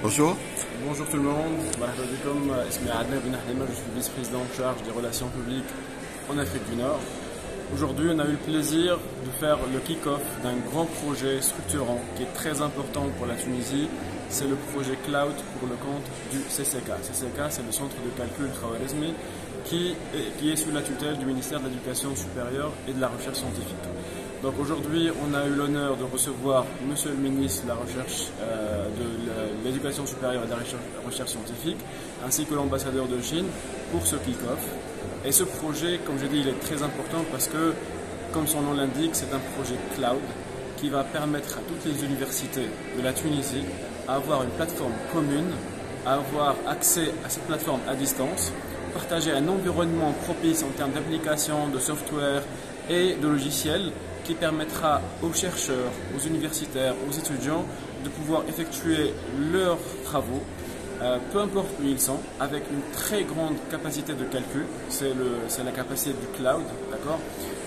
Bonjour. Bonjour tout le monde, je suis vice-président en charge des relations publiques en Afrique du Nord. Aujourd'hui, on a eu le plaisir de faire le kick-off d'un grand projet structurant qui est très important pour la Tunisie. C'est le projet Cloud pour le compte du CCK. CCK, c'est le centre de calcul Khwarizmi qui est sous la tutelle du ministère de l'Éducation supérieure et de la recherche scientifique. Donc aujourd'hui, on a eu l'honneur de recevoir Monsieur le ministre de la Recherche, de l'Éducation supérieure et de la recherche scientifique, ainsi que l'ambassadeur de Chine pour ce kick-off. Et ce projet, comme j'ai dit, il est très important parce que, comme son nom l'indique, c'est un projet cloud qui va permettre à toutes les universités de la Tunisie à avoir une plateforme commune, à avoir accès à cette plateforme à distance, partager un environnement propice en termes d'applications, de software et de logiciels qui permettra aux chercheurs, aux universitaires, aux étudiants de pouvoir effectuer leurs travaux, peu importe où ils sont, avec une très grande capacité de calcul. C'est la capacité du cloud, d'accord?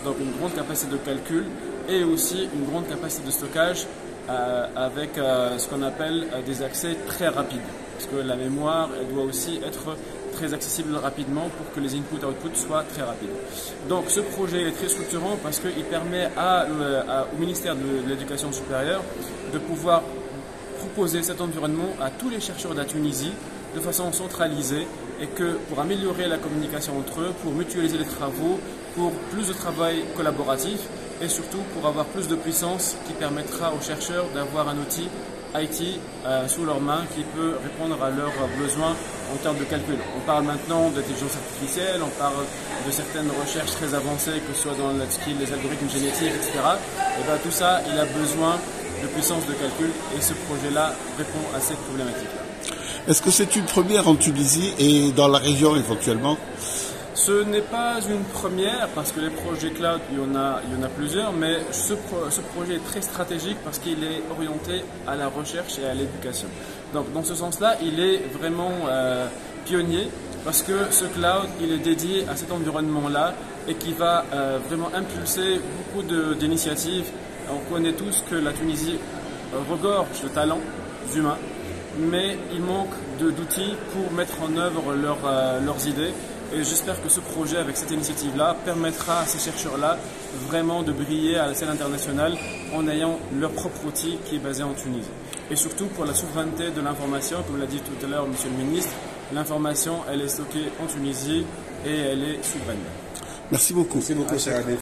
Donc une grande capacité de calcul et aussi une grande capacité de stockage avec ce qu'on appelle des accès très rapides. Parce que la mémoire, elle doit aussi être très accessible rapidement pour que les input-output soient très rapides. Donc ce projet est très structurant parce qu'il permet au ministère de l'Éducation supérieure de pouvoir proposer cet environnement à tous les chercheurs de la Tunisie de façon centralisée et que pour améliorer la communication entre eux, pour mutualiser les travaux, pour plus de travail collaboratif et surtout pour avoir plus de puissance qui permettra aux chercheurs d'avoir un outil IT sous leurs mains qui peut répondre à leurs besoins en termes de calcul. On parle maintenant d'intelligence artificielle, on parle de certaines recherches très avancées, que ce soit dans les algorithmes génétiques, etc. Et bien, tout ça, il a besoin de puissance de calcul et ce projet-là répond à cette problématique-là. Est-ce que c'est une première en Tunisie et dans la région éventuellement? Ce n'est pas une première parce que les projets cloud, il y en a plusieurs, mais ce projet est très stratégique parce qu'il est orienté à la recherche et à l'éducation. Donc dans ce sens-là, il est vraiment pionnier parce que ce cloud, il est dédié à cet environnement-là et qui va vraiment impulser beaucoup d'initiatives. On connaît tous que la Tunisie regorge de talents humains, mais il manque d'outils pour mettre en œuvre leurs idées. Et j'espère que ce projet, avec cette initiative-là, permettra à ces chercheurs-là vraiment de briller à la scène internationale en ayant leur propre outil qui est basé en Tunisie. Et surtout pour la souveraineté de l'information, comme l'a dit tout à l'heure Monsieur le ministre, l'information, elle est stockée en Tunisie et elle est souveraine. Merci beaucoup. Merci beaucoup,